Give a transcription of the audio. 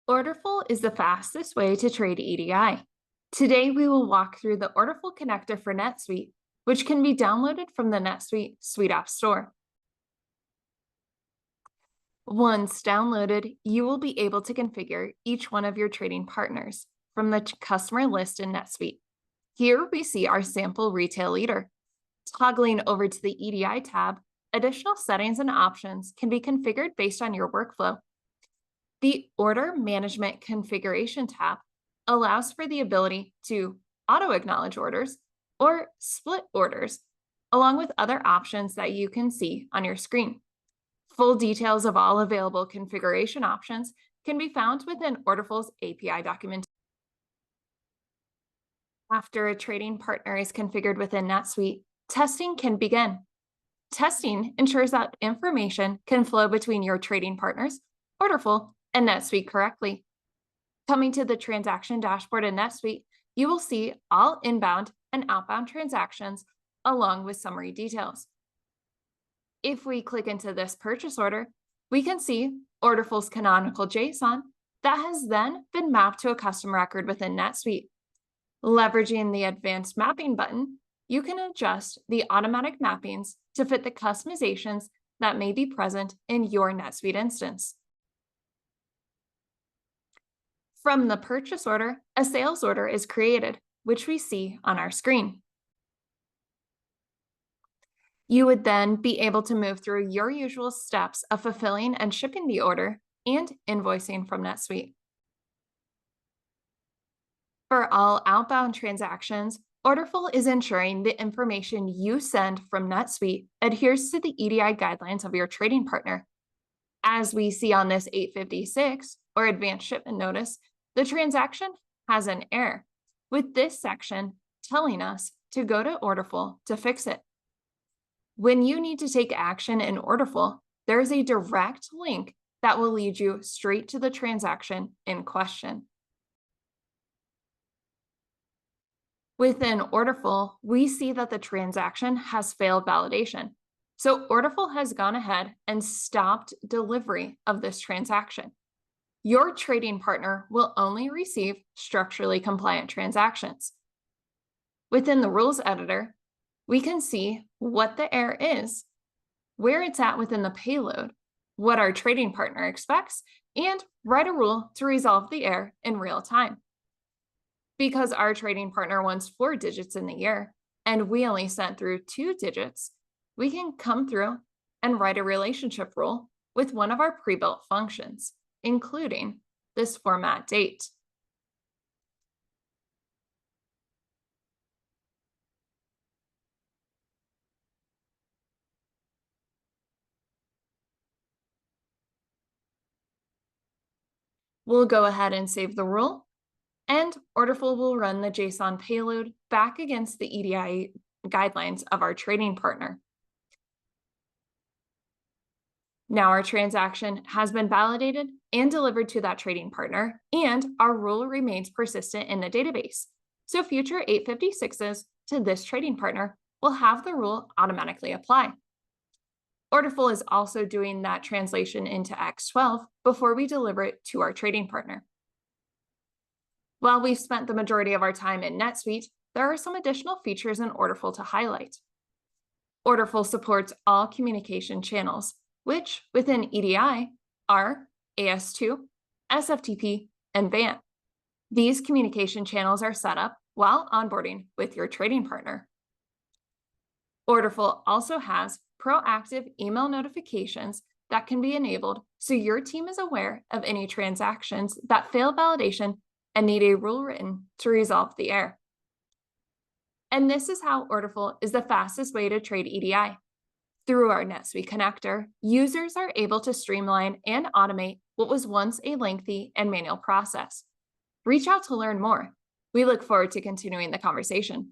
Orderful is the fastest way to trade EDI. Today, we will walk through the Orderful connector for NetSuite, which can be downloaded from the NetSuite SuiteApp store. Once downloaded, you will be able to configure each one of your trading partners from the customer list in NetSuite. Here we see our sample retail leader. Toggling over to the EDI tab, additional settings and options can be configured based on your workflow. The Order Management Configuration tab allows for the ability to auto-acknowledge orders or split orders, along with other options that you can see on your screen. Full details of all available configuration options can be found within Orderful's API documentation. After a trading partner is configured within NetSuite, testing can begin. Testing ensures that information can flow between your trading partners, Orderful, and NetSuite correctly. Coming to the transaction dashboard in NetSuite, you will see all inbound and outbound transactions along with summary details. If we click into this purchase order, we can see Orderful's canonical JSON that has then been mapped to a custom record within NetSuite. Leveraging the Advanced Mapping button, you can adjust the automatic mappings to fit the customizations that may be present in your NetSuite instance. From the purchase order, a sales order is created, which we see on our screen. You would then be able to move through your usual steps of fulfilling and shipping the order and invoicing from NetSuite. For all outbound transactions, Orderful is ensuring the information you send from NetSuite adheres to the EDI guidelines of your trading partner. As we see on this 856 or advanced shipment notice, the transaction has an error, with this section telling us to go to Orderful to fix it. When you need to take action in Orderful, there is a direct link that will lead you straight to the transaction in question. Within Orderful, we see that the transaction has failed validation. So Orderful has gone ahead and stopped delivery of this transaction. Your trading partner will only receive structurally compliant transactions. Within the rules editor, we can see what the error is, where it's at within the payload, what our trading partner expects, and write a rule to resolve the error in real time. Because our trading partner wants 4 digits in the year, and we only sent through 2 digits, we can come through and write a relationship rule with one of our pre-built functions, including this format date. We'll go ahead and save the rule, and Orderful will run the JSON payload back against the EDI guidelines of our trading partner. Now our transaction has been validated and delivered to that trading partner, and our rule remains persistent in the database. So future 856s to this trading partner will have the rule automatically apply. Orderful is also doing that translation into X12 before we deliver it to our trading partner. While we've spent the majority of our time in NetSuite, there are some additional features in Orderful to highlight. Orderful supports all communication channels, which within EDI are AS2, SFTP, and BANT. These communication channels are set up while onboarding with your trading partner. Orderful also has proactive email notifications that can be enabled so your team is aware of any transactions that fail validation and need a rule written to resolve the error. And this is how Orderful is the fastest way to trade EDI. Through our NetSuite Connector, users are able to streamline and automate what was once a lengthy and manual process. Reach out to learn more. We look forward to continuing the conversation.